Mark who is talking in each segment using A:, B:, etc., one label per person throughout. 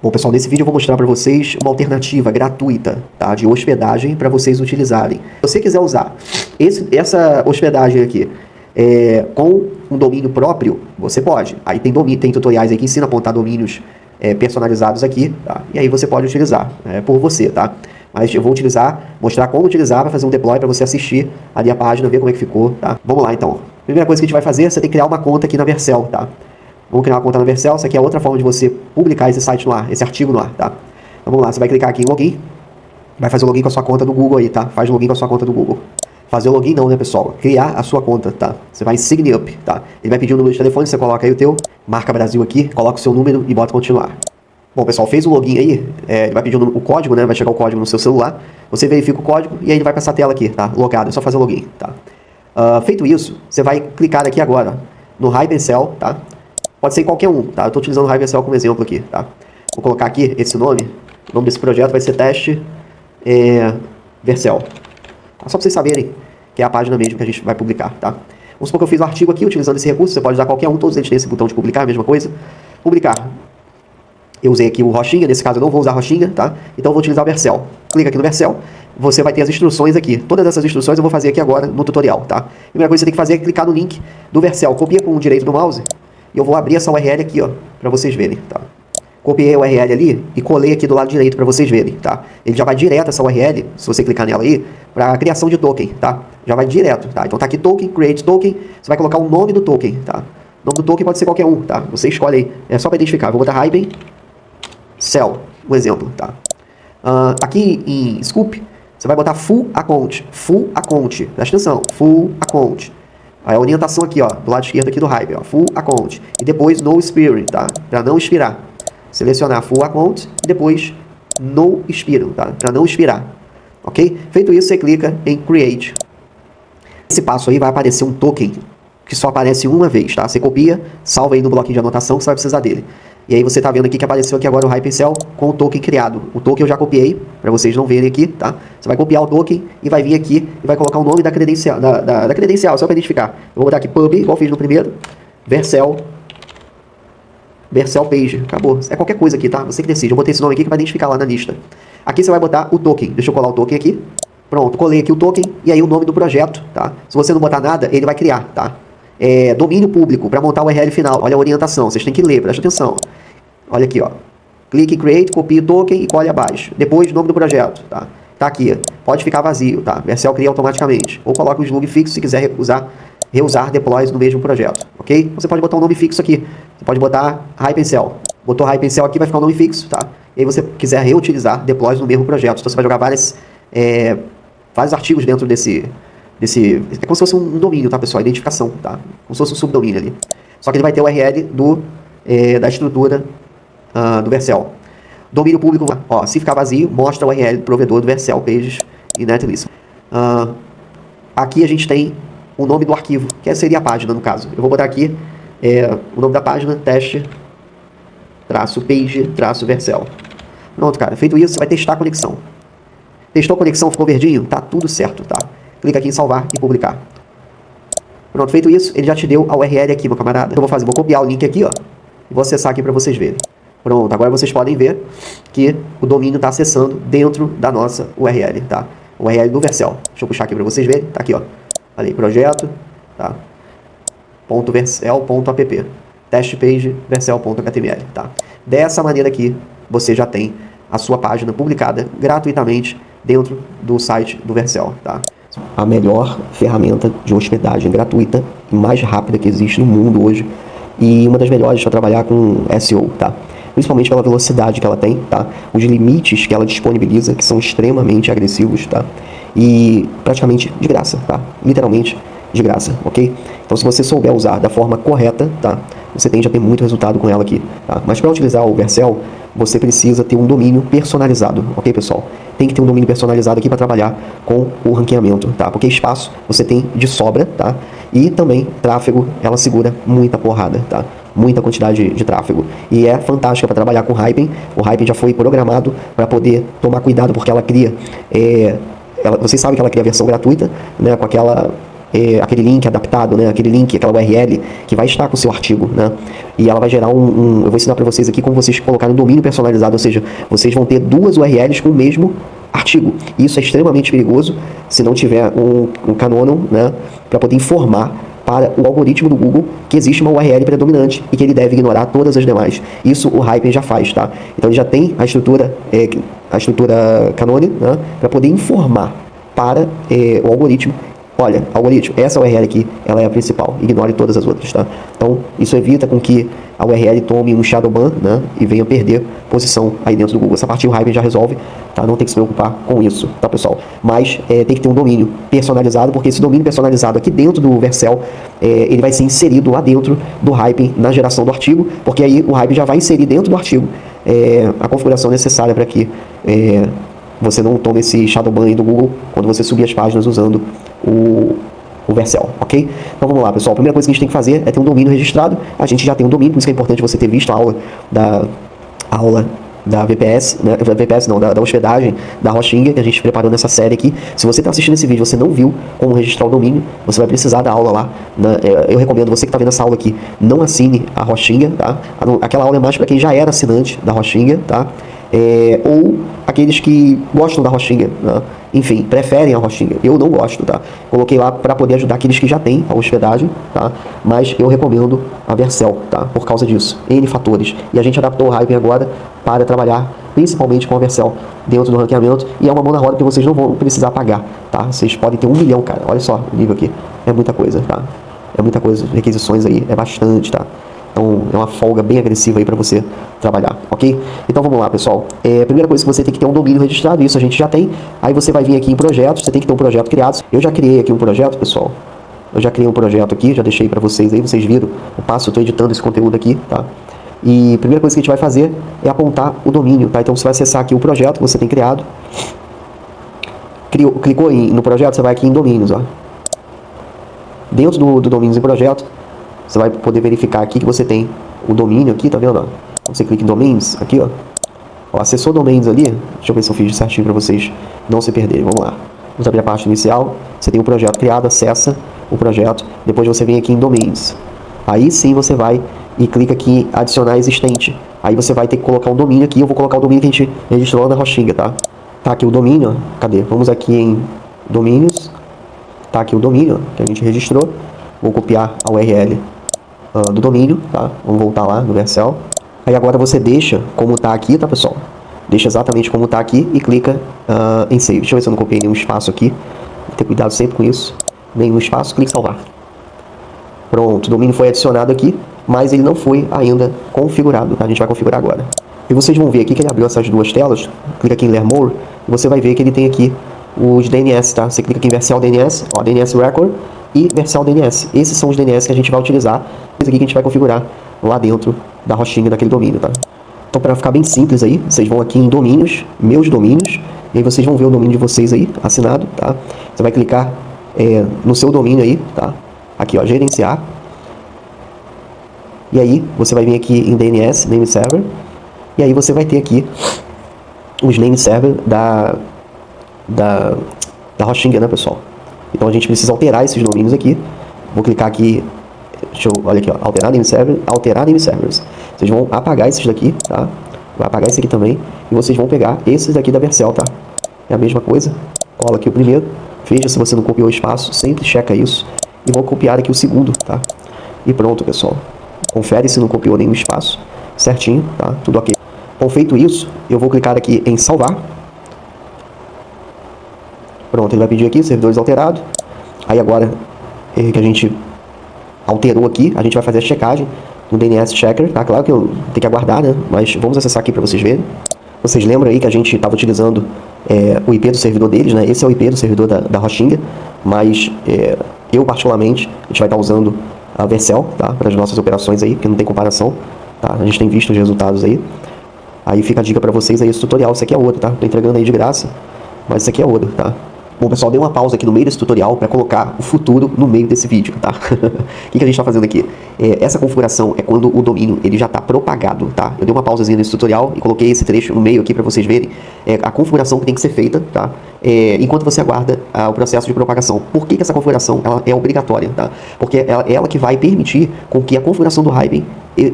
A: Bom, pessoal, nesse vídeo eu vou mostrar para vocês uma alternativa gratuita, tá, de hospedagem para vocês utilizarem. Se você quiser usar essa hospedagem aqui com um domínio próprio, você pode. Aí tem tutoriais aí que ensinam a apontar domínios personalizados aqui, tá? E aí você pode utilizar por você, tá? Mas eu vou mostrar como utilizar para fazer um deploy para você assistir ali a página, ver como é que ficou, tá? Vamos lá, então. Primeira coisa que a gente vai fazer, você tem que criar uma conta aqui na Vercel, tá? Vamos criar uma conta na Vercel, essa aqui é outra forma de você publicar esse site no ar, esse artigo no ar, tá? Então vamos lá, você vai clicar aqui em login, vai fazer o login com a sua conta do Google aí, tá? Faz o login com a sua conta do Google. Fazer o login não, né, pessoal? Criar a sua conta, tá? Você vai em Sign Up, tá? Ele vai pedir o número de telefone, você coloca aí o teu, marca Brasil aqui, coloca o seu número e bota continuar. Bom, pessoal, fez o login aí, ele vai pedir o código, né? Vai chegar o código no seu celular, você verifica o código e aí ele vai para essa tela aqui, tá? Logado, é só fazer o login, tá? Feito isso, você vai clicar aqui agora no Hypercell, tá? Pode ser qualquer um, tá? Eu estou utilizando o Hypercell como exemplo aqui, tá? Vou colocar aqui esse nome. O nome desse projeto vai ser Teste Vercel. Só para vocês saberem que é a página mesmo que a gente vai publicar, tá? Vamos supor que eu fiz o artigo aqui utilizando esse recurso. Você pode usar qualquer um, todos eles têm esse botão de publicar, a mesma coisa. Publicar. Eu usei aqui o Rochinha, nesse caso eu não vou usar Rochinha, tá? Então eu vou utilizar o Vercel. Clica aqui no Vercel, você vai ter as instruções aqui. Todas essas instruções eu vou fazer aqui agora no tutorial, tá? A primeira coisa que você tem que fazer é clicar no link do Vercel. Copia com o direito do mouse. E eu vou abrir essa URL aqui, ó, para vocês verem, tá? Copiei a URL ali e colei aqui do lado direito para vocês verem, tá? Ele já vai direto essa URL, se você clicar nela aí, para a criação de token, tá? Já vai direto, tá? Então tá aqui token, create token, você vai colocar o nome do token, tá? O nome do token pode ser qualquer um, tá? Você escolhe aí, é só para identificar. Vou botar Hypercell, um exemplo, tá? Aqui em Scoop, você vai botar full account, presta atenção, full account. Aí a orientação aqui, ó, do lado esquerdo aqui do Hyper, ó, full account. E depois no expiring, tá? Para não expirar. Selecionar full account e depois no expiring, tá? Para não expirar. Ok? Feito isso, você clica em create. Esse passo aí vai aparecer um token que só aparece uma vez, tá? Você copia, salva aí no bloquinho de anotação que você vai precisar dele. E aí você tá vendo aqui que apareceu aqui agora o Hypercell com o token criado. O token eu já copiei, para vocês não verem aqui, tá? Você vai copiar o token e vai vir aqui e vai colocar o nome da credencial, da credencial, só para identificar. Eu vou botar aqui pub, igual fiz no primeiro, Vercel page, acabou. É qualquer coisa aqui, tá? Você que decide. Eu botei esse nome aqui que vai identificar lá na lista. Aqui você vai botar o token. Deixa eu colar o token aqui. Pronto, colei aqui o token e aí o nome do projeto, tá? Se você não botar nada, ele vai criar, tá? Domínio público, para montar o URL final. Olha a orientação, vocês têm que ler, presta atenção. Olha aqui, ó. Clique em Create, copie o token e colhe abaixo. Depois, nome do projeto, tá? Tá aqui, pode ficar vazio, tá? Vercel cria automaticamente. Ou coloque o slug fixo se quiser reusar deploys no mesmo projeto, ok? Você pode botar um nome fixo aqui. Você pode botar Hypercell. Botou Hypercell aqui, vai ficar um nome fixo, tá? E aí você quiser reutilizar deploys no mesmo projeto. Então você vai jogar vários artigos dentro desse... É como se fosse um domínio, tá, pessoal? Identificação, tá? Como se fosse um subdomínio ali. Só que ele vai ter o URL da estrutura do Vercel. Domínio público, ó, se ficar vazio, mostra o URL do provedor do Vercel Pages e Netlist. Aqui a gente tem o nome do arquivo, que seria a página no caso. Eu vou botar aqui o nome da página, teste-page-vercel. Pronto, cara. Feito isso, você vai testar a conexão. Testou a conexão, ficou verdinho? Tá tudo certo, tá? Clica aqui em salvar e publicar. Pronto, feito isso, ele já te deu a URL aqui, meu camarada. Eu vou copiar o link aqui, ó, e vou acessar aqui para vocês verem. Pronto, agora vocês podem ver que o domínio está acessando dentro da nossa URL, tá? O URL do Vercel. Deixa eu puxar aqui para vocês verem. Tá aqui, ó. Ali, projeto, tá? .vercel.app. Testpage vercel.html, tá? Dessa maneira aqui, você já tem a sua página publicada gratuitamente dentro do site do Vercel, tá? A melhor ferramenta de hospedagem gratuita e mais rápida que existe no mundo hoje. E uma das melhores para trabalhar com SEO, tá? Principalmente pela velocidade que ela tem, tá? Os limites que ela disponibiliza, que são extremamente agressivos, tá? E praticamente de graça, tá? Literalmente de graça, ok? Então se você souber usar da forma correta, tá? Você tende a ter muito resultado com ela aqui, tá? Mas para utilizar o Vercel, você precisa ter um domínio personalizado, ok, pessoal? Tem que ter um domínio personalizado aqui para trabalhar com o ranqueamento, tá? Porque espaço você tem de sobra, tá? E também tráfego, ela segura muita porrada, tá? Muita quantidade de tráfego. E é fantástica para trabalhar com Hyping. O Hyping já foi programado para poder tomar cuidado, porque ela cria... vocês sabem que ela cria a versão gratuita, né? Com aquela aquele link adaptado, né? Aquele link, aquela URL que vai estar com o seu artigo, né? E ela vai gerar eu vou ensinar para vocês aqui como vocês colocarem um domínio personalizado, ou seja, vocês vão ter duas URLs com o mesmo artigo. Isso é extremamente perigoso se não tiver um canônico, né? Para poder informar para o algoritmo do Google que existe uma URL predominante e que ele deve ignorar todas as demais. Isso o Hyper já faz, tá? Então ele já tem a estrutura canônica, né? Para poder informar para o algoritmo. Olha, algoritmo, essa URL aqui, ela é a principal, ignore todas as outras, tá? Então, isso evita com que a URL tome um shadow ban, né? E venha perder posição aí dentro do Google. Essa parte o Hyper já resolve, tá? Não tem que se preocupar com isso, tá, pessoal? Mas tem que ter um domínio personalizado, porque esse domínio personalizado aqui dentro do Vercel, ele vai ser inserido lá dentro do Hyper na geração do artigo, porque aí o Hyper já vai inserir dentro do artigo a configuração necessária para que você não tome esse shadow ban aí do Google quando você subir as páginas usando o Vercel, ok? Então vamos lá, pessoal. A primeira coisa que a gente tem que fazer é ter um domínio registrado. A gente já tem um domínio, por isso que é importante você ter visto a aula da VPS, né? VPS não, da hospedagem da Hosting, que a gente preparou nessa série aqui. Se você está assistindo esse vídeo e você não viu como registrar o domínio, você vai precisar da aula lá. Eu recomendo, você que está vendo essa aula aqui, não assine a Hosting, tá? Aquela aula é mais para quem já era assinante da Hosting, tá? Ou aqueles que gostam da Hosting, né? Enfim, preferem a Hosting. Eu não gosto, tá? Coloquei lá para poder ajudar aqueles que já têm a hospedagem, tá? Mas eu recomendo a Vercel, tá? Por causa disso, N fatores. E a gente adaptou o Hyper agora para trabalhar principalmente com a Vercel dentro do ranqueamento, e é uma mão na roda que vocês não vão precisar pagar, tá? Vocês podem ter 1 milhão, cara. Olha só o nível aqui. É muita coisa, tá? É muita coisa. Requisições aí, é bastante, tá? Então, é uma folga bem agressiva aí para você trabalhar, ok? Então, vamos lá, pessoal. A primeira coisa que você tem que ter um domínio registrado, isso a gente já tem. Aí você vai vir aqui em projetos, você tem que ter um projeto criado. Eu já criei aqui um projeto, pessoal. Eu já criei um projeto aqui, já deixei para vocês aí, vocês viram o passo, eu estou editando esse conteúdo aqui, tá? E a primeira coisa que a gente vai fazer é apontar o domínio, tá? Então, você vai acessar aqui o projeto que você tem criado. Clicou no projeto, você vai aqui em domínios, ó. Dentro do domínios em projeto, você vai poder verificar aqui que você tem o domínio aqui, tá vendo? Ó? Você clica em domínios, aqui, ó. Acessou domínios ali. Deixa eu ver se eu fiz certinho para vocês não se perderem. Vamos lá. Vamos abrir a parte inicial. Você tem um projeto criado, acessa o projeto. Depois você vem aqui em domínios. Aí sim você vai e clica aqui em adicionar existente. Aí você vai ter que colocar um domínio aqui. Eu vou colocar o domínio que a gente registrou na Hosting, tá? Tá aqui o domínio, ó. Cadê? Vamos aqui em domínios. Tá aqui o domínio, ó, que a gente registrou. Vou copiar a URL do domínio, tá? Vamos voltar lá no Vercel. Aí agora você deixa como tá aqui, tá, pessoal? Deixa exatamente como tá aqui e clica em Save. Deixa eu ver se eu não copiei nenhum espaço aqui. Vou ter cuidado sempre com isso. Nenhum espaço, clique em Salvar. Pronto, o domínio foi adicionado aqui, mas ele não foi ainda configurado, tá? A gente vai configurar agora. E vocês vão ver aqui que ele abriu essas duas telas. Clica aqui em Learn More e você vai ver que ele tem aqui os DNS, tá? Você clica aqui em Vercel DNS, ó, DNS Record e Vercel DNS. Esses são os DNS que a gente vai utilizar. Esse aqui que a gente vai configurar lá dentro da Hosting daquele domínio, tá? Então, para ficar bem simples aí, vocês vão aqui em domínios, meus domínios, e aí vocês vão ver o domínio de vocês aí, assinado, tá? Você vai clicar no seu domínio aí, tá? Aqui, ó, gerenciar. E aí, você vai vir aqui em DNS, Name Server, e aí você vai ter aqui os Name Server da Hosting, né, pessoal? Então a gente precisa alterar esses domínios aqui. Vou clicar aqui, olha aqui, ó, alterar name server, alterar name servers. Vocês vão apagar esses daqui, tá? Vai apagar esse aqui também. E vocês vão pegar esses daqui da Vercel, tá? É a mesma coisa. Cola aqui o primeiro. Veja se você não copiou o espaço, sempre checa isso. E vou copiar aqui o segundo, tá? E pronto, pessoal. Confere se não copiou nenhum espaço. Certinho, tá? Tudo ok. Bom, feito isso, eu vou clicar aqui em salvar. Pronto, ele vai pedir aqui, servidores alterados. Aí agora que a gente alterou aqui, a gente vai fazer a checagem no DNS Checker, tá? Claro que eu tenho que aguardar, né? Mas vamos acessar aqui para vocês verem. Vocês lembram aí que a gente estava utilizando o IP do servidor deles, né? Esse é o IP do servidor da Hosting, mas eu particularmente, a gente vai estar usando a Vercel, tá? Para as nossas operações aí, porque não tem comparação, tá? A gente tem visto os resultados aí. Aí fica a dica para vocês aí, esse tutorial, esse aqui é outro, tá? Tô entregando aí de graça, mas esse aqui é outro, tá? Bom, pessoal, dei uma pausa aqui no meio desse tutorial para colocar o futuro no meio desse vídeo, tá? O que a gente está fazendo aqui? Essa configuração é quando o domínio ele já está propagado, tá? Eu dei uma pausazinha nesse tutorial e coloquei esse trecho no meio aqui para vocês verem a configuração que tem que ser feita, tá? Enquanto você aguarda o processo de propagação. Por que essa configuração ela é obrigatória, tá? Porque ela que vai permitir com que a configuração do Hyping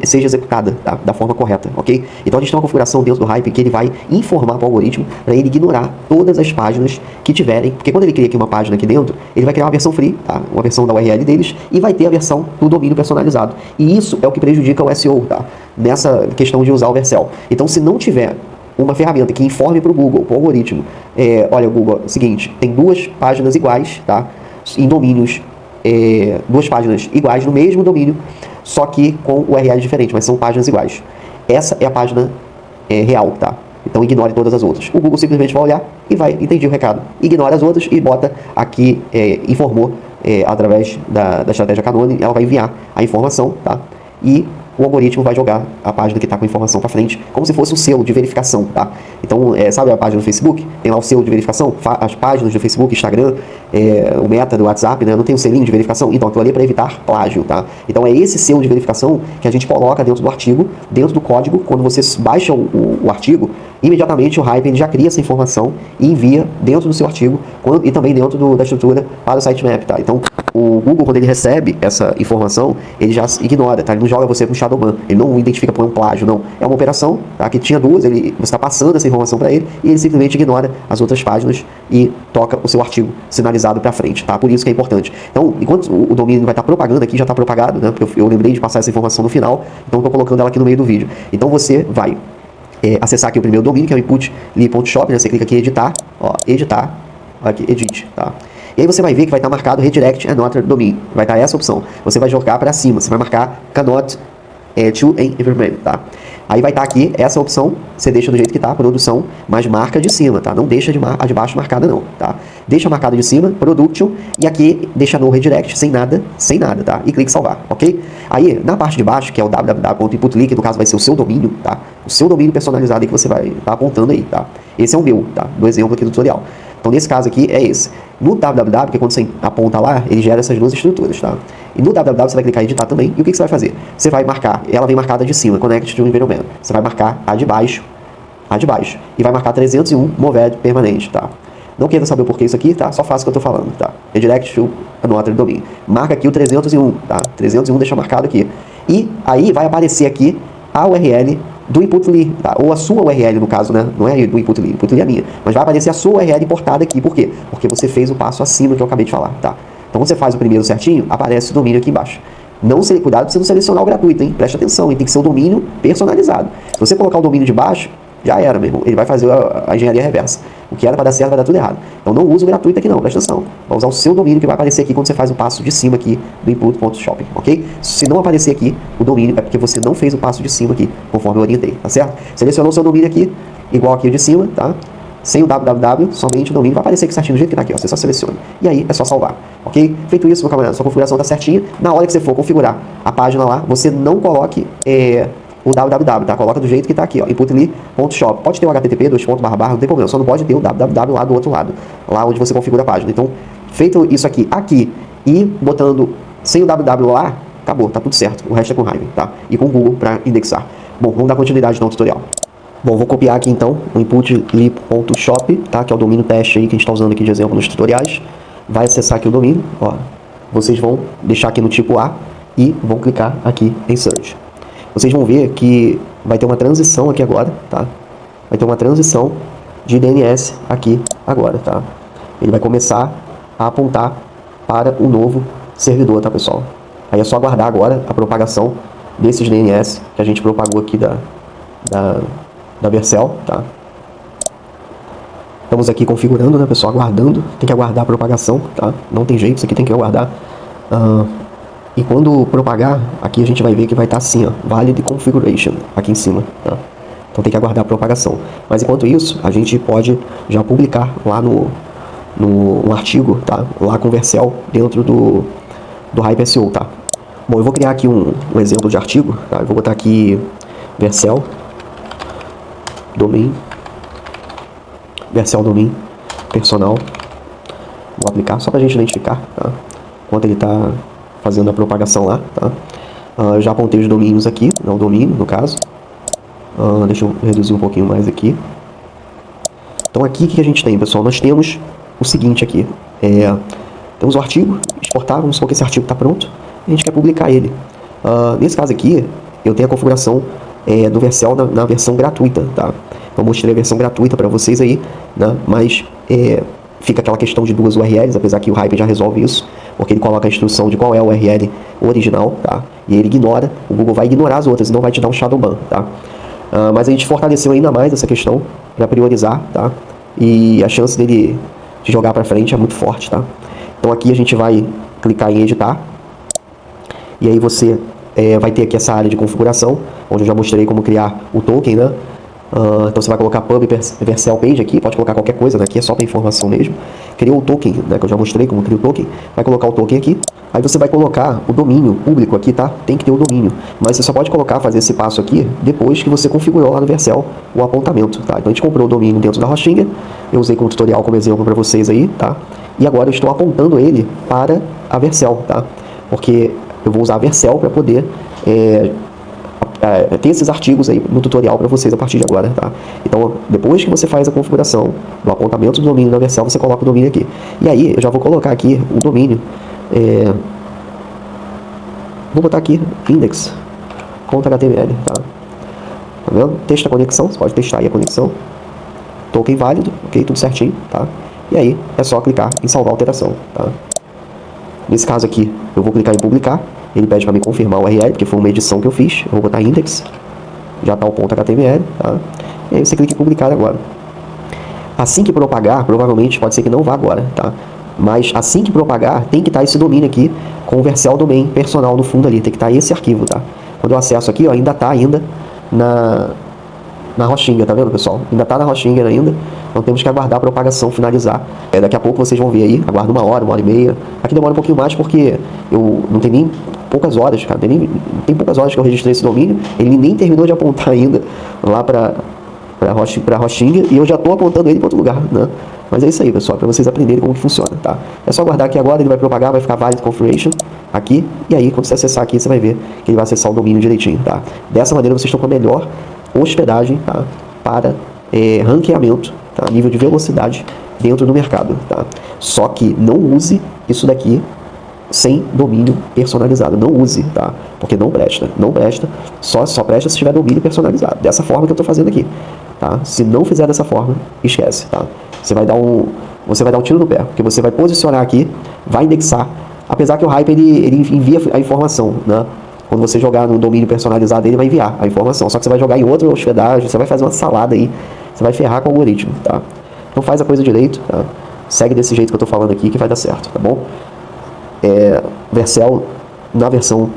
A: seja executada, tá? Da forma correta, ok? Então a gente tem uma configuração dentro do Hyping que ele vai informar para o algoritmo para ele ignorar todas as páginas que tiverem, porque quando ele cria aqui uma página aqui dentro, ele vai criar uma versão free, tá? Uma versão da URL deles e vai ter a versão do domínio personalizado. E isso é o que prejudica o SEO, tá? Nessa questão de usar o Vercel. Então se não tiver uma ferramenta que informe para o Google, para o algoritmo, olha Google, é o seguinte, tem duas páginas iguais, tá? Em domínios, duas páginas iguais no mesmo domínio, só que com URL diferente, mas são páginas iguais. Essa é a página real, tá? Então ignore todas as outras. O Google simplesmente vai olhar e vai entender o recado. Ignora as outras e bota aqui, informou, através da estratégia Canone, ela vai enviar a informação, tá? E o algoritmo vai jogar a página que está com a informação para frente, como se fosse um selo de verificação, tá? Então, sabe a página do Facebook? Tem lá o selo de verificação, as páginas do Facebook, Instagram, o Meta do WhatsApp, né? Não tem um selinho de verificação? Então, aquilo ali é para evitar plágio, tá? Então, é esse selo de verificação que a gente coloca dentro do artigo, dentro do código. Quando você baixa o artigo, imediatamente o Hyping ele já cria essa informação e envia dentro do seu artigo e também dentro da estrutura para o sitemap, tá? Então, o Google, quando ele recebe essa informação, ele já ignora, tá? Ele não joga você com Shadowban, ele não identifica por um plágio, não. É uma operação, tá? Que tinha duas, você está passando essa informação para ele e ele simplesmente ignora as outras páginas e toca o seu artigo sinalizado para frente, tá? Por isso que é importante. Então, enquanto o domínio vai estar propagando aqui, já está propagado, né? Porque eu lembrei de passar essa informação no final, então estou colocando ela aqui no meio do vídeo. Então você vai acessar aqui o primeiro domínio, que é o inputli.shop, né? Você clica aqui em editar, ó, editar, aqui, edit, tá? E aí você vai ver que vai estar marcado redirect another domain. Vai estar essa opção. Você vai jogar para cima, você vai marcar cannot to implement, tá? Aí vai estar aqui essa opção, você deixa do jeito que tá, produção, mas marca de cima, tá? Não deixa a de baixo marcada não, tá? Deixa marcada de cima, production, e aqui deixa no redirect, sem nada, tá? E clique em salvar, ok? Aí, na parte de baixo, que é o www.inputli, que no caso vai ser o seu domínio, tá? O seu domínio personalizado aí que você vai estar apontando aí, tá? Esse é o meu, tá? Do exemplo aqui do tutorial. Então, nesse caso aqui, é esse. No www, que quando você aponta lá, ele gera essas duas estruturas, tá? E no www você vai clicar em editar também. E o que você vai fazer? Você vai marcar, ela vem marcada de cima, Connect to Environment. Você vai marcar a de baixo. E vai marcar 301 Moved permanente, tá? Não queira saber o porquê isso aqui, tá? Só faça o que eu tô falando, tá? Redirect to another domain. Marca aqui o 301, tá? 301 deixa marcado aqui. E aí vai aparecer aqui a URL do inputli, tá? Ou a sua URL no caso, né? Não é do inputli é a minha. Mas vai aparecer a sua URL importada aqui. Por quê? Porque você fez o passo acima que eu acabei de falar, tá? Então quando você faz o primeiro certinho, aparece o domínio aqui embaixo. Cuidado pra você não selecionar o gratuito, hein? Preste atenção, hein? Tem que ser o domínio personalizado. Se você colocar o domínio de baixo, já era, meu irmão. Ele vai fazer a engenharia reversa. O que era para dar certo vai dar tudo errado. Então não use o gratuito aqui não, presta atenção. Vai usar o seu domínio que vai aparecer aqui quando você faz o passo de cima aqui do input.shopping, ok? Se não aparecer aqui o domínio, é porque você não fez o passo de cima aqui, conforme eu orientei, tá certo? Selecionou o seu domínio aqui, igual aqui o de cima, tá? Sem o www, somente o domínio vai aparecer aqui certinho do jeito que tá aqui, ó. Você só seleciona. E aí é só salvar, ok? Feito isso, meu camarada, sua configuração tá certinha. Na hora que você for configurar a página lá, você não coloque o www, tá? Coloca do jeito que tá aqui, ó, inputli.shop. Pode ter o http, não tem problema, só não pode ter o www lá do outro lado, lá onde você configura a página. Então, feito isso aqui e botando sem o www lá, acabou, tá tudo certo. O resto é com Hyping, tá? E com o Google para indexar. Bom, vamos dar continuidade no tutorial. Bom, vou copiar aqui então o inputli.shop, tá? Que é o domínio teste aí que a gente está usando aqui de exemplo nos tutoriais. Vai acessar aqui o domínio, ó. Vocês vão deixar aqui no tipo A e vão clicar aqui em Search. Vocês vão ver que vai ter uma transição aqui agora, tá? Vai ter uma transição de DNS aqui agora, tá? Ele vai começar a apontar para o novo servidor, tá, pessoal? Aí é só aguardar agora a propagação desses DNS que a gente propagou aqui da Vercel, tá? Estamos aqui configurando, né, pessoal? Aguardando. Tem que aguardar a propagação, tá? Não tem jeito, isso aqui tem que aguardar. E quando propagar, aqui a gente vai ver que vai estar assim, ó, Valid Configuration, aqui em cima, tá? Então tem que aguardar a propagação. Mas enquanto isso, a gente pode já publicar lá no artigo, tá? Lá com Vercel dentro do Hype SEO, tá? Bom, eu vou criar aqui um exemplo de artigo, tá? Eu vou botar aqui Vercel domain personal Vou aplicar só pra gente identificar, tá? Enquanto ele tá fazendo a propagação lá, tá? Eu já apontei os domínios aqui, não o domínio, no caso. Deixa eu reduzir um pouquinho mais aqui. Então aqui o que a gente tem, pessoal? Nós temos o seguinte aqui. Temos o artigo, exportar, vamos supor que esse artigo está pronto. A gente quer publicar ele. Nesse caso aqui, eu tenho a configuração do Vercel na versão gratuita, tá? Então eu mostrei a versão gratuita para vocês aí, né? Mas fica aquela questão de 2 URLs, apesar que o Hyper já resolve isso, porque ele coloca a instrução de qual é a URL original, tá? E ele ignora, o Google vai ignorar as outras e não vai te dar um shadow ban, tá? Mas a gente fortaleceu ainda mais essa questão para priorizar, tá? E a chance dele de jogar para frente é muito forte, tá? Então aqui a gente vai clicar em editar. E aí você vai ter aqui essa área de configuração, onde eu já mostrei como criar o token, né? Então você vai colocar pub Vercel page aqui, pode colocar qualquer coisa, né? Aqui é só para informação mesmo. Criou o token, né? Que eu já mostrei como cria o token. Vai colocar o token aqui. Aí você vai colocar o domínio público aqui, tá? Tem que ter o domínio. Mas você só pode fazer esse passo aqui depois que você configurou lá no Vercel o apontamento, tá? Então a gente comprou o domínio dentro da Hostinga. Eu usei como tutorial, como exemplo para vocês aí, tá? E agora eu estou apontando ele para a Vercel, tá? Porque eu vou usar a Vercel para poder ter esses artigos aí no tutorial para vocês a partir de agora, tá? Então, depois que você faz a configuração do apontamento do domínio na Vercel, você coloca o domínio aqui. E aí, eu já vou colocar aqui o domínio. Vou botar aqui index.html, tá? Tá vendo? Testa a conexão, você pode testar aí a conexão. Token válido, ok? Tudo certinho, tá? E aí, é só clicar em salvar a alteração, tá? Nesse caso aqui, eu vou clicar em publicar. Ele pede para me confirmar o URL, porque foi uma edição que eu fiz. Eu vou botar index, já está o ponto HTML, tá? E aí você clica em publicar agora. Assim que propagar, provavelmente pode ser que não vá agora, tá? Mas assim que propagar, tem que estar esse domínio aqui com o Vercel domain personal no fundo ali. Tem que estar esse arquivo, tá? Quando eu acesso aqui, ó, ainda está na Hostinga, tá vendo, pessoal? Ainda está na Hostinga ainda. Então temos que aguardar a propagação finalizar. Daqui a pouco vocês vão ver aí. Aguarda 1 hora e meia. Aqui demora um pouquinho mais porque eu não tem nem poucas horas, cara. Tem poucas horas que eu registrei esse domínio. Ele nem terminou de apontar ainda lá para Hostinga. E eu já estou apontando ele para outro lugar, né? Mas é isso aí, pessoal, para vocês aprenderem como que funciona, tá? É só aguardar aqui agora, ele vai propagar, vai ficar valid confirmation aqui. E aí, quando você acessar aqui, você vai ver que ele vai acessar o domínio direitinho, tá? Dessa maneira, vocês estão com a melhor hospedagem, tá? Para ranqueamento, tá? Nível de velocidade dentro do mercado, tá? Só que não use isso daqui sem domínio personalizado. Não use, tá? Porque não presta. Não presta. Só presta se tiver domínio personalizado. Dessa forma que eu estou fazendo aqui, tá? Se não fizer dessa forma, esquece, tá? Você vai dar um tiro no pé, porque você vai posicionar aqui, vai indexar. Apesar que o Hyper ele envia a informação, né? Quando você jogar no domínio personalizado, ele vai enviar a informação. Só que você vai jogar em outra hospedagem, você vai fazer uma salada aí, você vai ferrar com o algoritmo, tá? Então faz a coisa direito, tá? Segue desse jeito que eu tô falando aqui que vai dar certo, tá bom? Vercel, na versão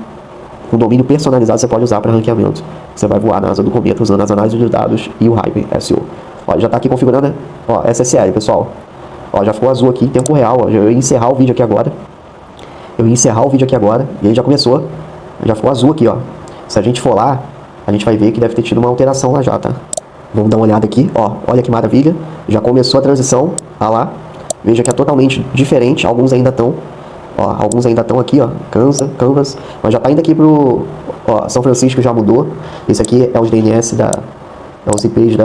A: com domínio personalizado, você pode usar para ranqueamento. Você vai voar na asa do cometa usando as análises de dados e o Hyper SEO. Ó, já tá aqui configurando, né? Ó, SSL, pessoal. Ó, já ficou azul aqui em tempo real. Ó. Eu ia encerrar o vídeo aqui agora. E aí já começou. Já ficou azul aqui, ó. Se a gente for lá, a gente vai ver que deve ter tido uma alteração lá já, tá? Vamos dar uma olhada aqui, ó. Olha que maravilha. Já começou a transição. Tá lá. Veja que é totalmente diferente. Alguns ainda estão. Ó, alguns ainda estão aqui, ó. Canvas. Mas já tá indo aqui pro... Ó, São Francisco já mudou. Esse aqui é os DNS é os IPs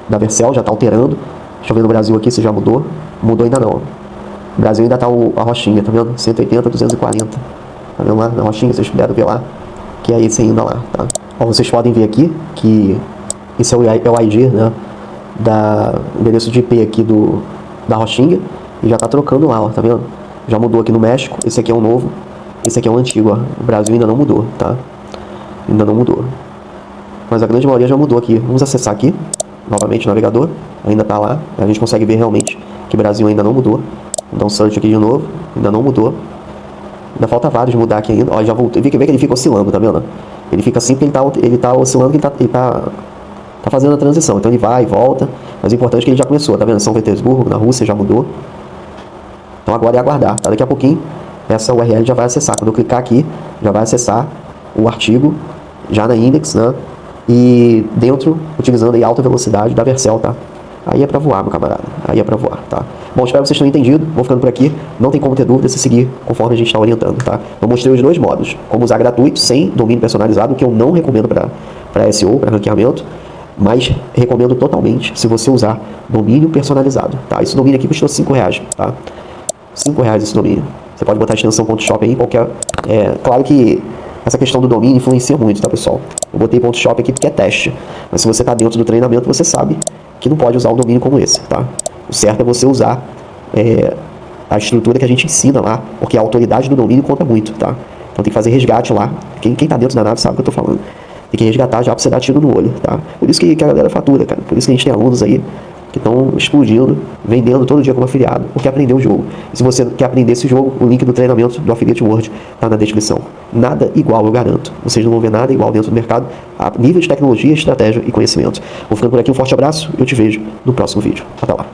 A: da Vercel, já tá alterando. Deixa eu ver no Brasil aqui se já mudou. Mudou ainda não. No Brasil ainda tá a Hostinga, tá vendo? 180, 240. Tá vendo lá na Hostinga? Vocês puderam ver lá. Que é esse ainda lá, tá? Ó, vocês podem ver aqui que esse é o ID, né? O endereço de IP aqui da Hostinga. E já tá trocando lá, ó, tá vendo? Já mudou aqui no México. Esse aqui é o novo. Esse aqui é o antigo, ó. O Brasil ainda não mudou, tá? Ainda não mudou. Mas a grande maioria já mudou aqui. Vamos acessar aqui. Novamente o navegador. Ainda tá lá. A gente consegue ver realmente que o Brasil ainda não mudou. Vou dar um search aqui de novo. Ainda não mudou. Ainda falta vários mudar aqui ainda. Ó, já voltou. Vê que ele fica oscilando, tá vendo? Ele fica assim porque ele tá oscilando, que ele tá fazendo a transição. Então ele vai e volta. Mas o importante é que ele já começou, tá vendo? São Petersburgo, na Rússia já mudou. Então agora é aguardar, tá? Daqui a pouquinho essa URL já vai acessar. Quando eu clicar aqui, já vai acessar o artigo já na index, né? E dentro, utilizando aí alta velocidade da Vercel, tá? aí é pra voar, meu camarada. Aí é pra voar, tá? Bom, espero que vocês tenham entendido. Vou ficando por aqui. Não tem como ter dúvida se seguir conforme a gente está orientando, tá? Eu mostrei os dois modos. Como usar gratuito, sem domínio personalizado, que eu não recomendo para SEO, para ranqueamento. Mas recomendo totalmente se você usar domínio personalizado, tá? Esse domínio aqui custou R$5, tá? R$5 esse domínio. Você pode botar a extensão .shop aí, qualquer... claro que essa questão do domínio influencia muito, tá, pessoal? Eu botei .shop aqui porque é teste. Mas se você está dentro do treinamento, você sabe que não pode usar um domínio como esse, tá? O certo é você usar a estrutura que a gente ensina lá, porque a autoridade do domínio conta muito, tá? Então tem que fazer resgate lá. Quem tá dentro da nave sabe o que eu tô falando. Tem que resgatar já pra você dar tiro no olho, tá? Por isso que a galera fatura, cara. Por isso que a gente tem alunos aí que estão explodindo, vendendo todo dia como afiliado, porque aprendeu o jogo. E se você quer aprender esse jogo, o link do treinamento do Affiliate World tá na descrição. Nada igual, eu garanto. Vocês não vão ver nada igual dentro do mercado, a nível de tecnologia, estratégia e conhecimento. Vou ficando por aqui, um forte abraço e eu te vejo no próximo vídeo. Até lá.